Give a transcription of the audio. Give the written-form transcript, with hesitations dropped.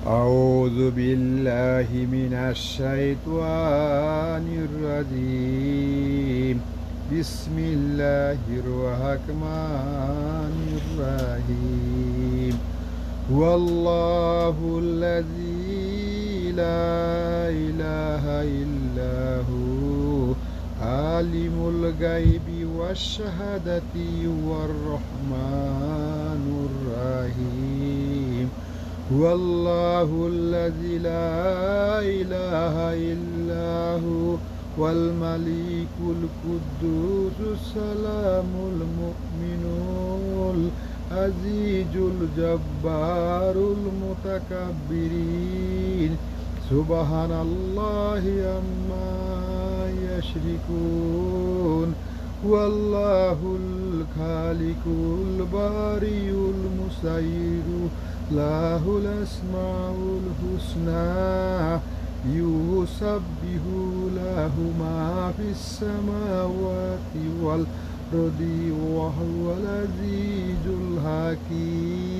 أعوذ بالله من الشيطان الرجيم. بسم الله الرحمن الرحيم. هو الله الذي لا إله إلا هو عالم الغيب والشهادة والرحمن الرحيم. هو الله الذي لا إله إلا هو والملك القدوس السلام المؤمن العزيز الجبار المتكبرين سبحان الله عما يشركون. هو الله الخالق البارئ المصور له الأسماء الحسنى يسبح له ما في السماوات والأرض وهو العزيز الحكيم.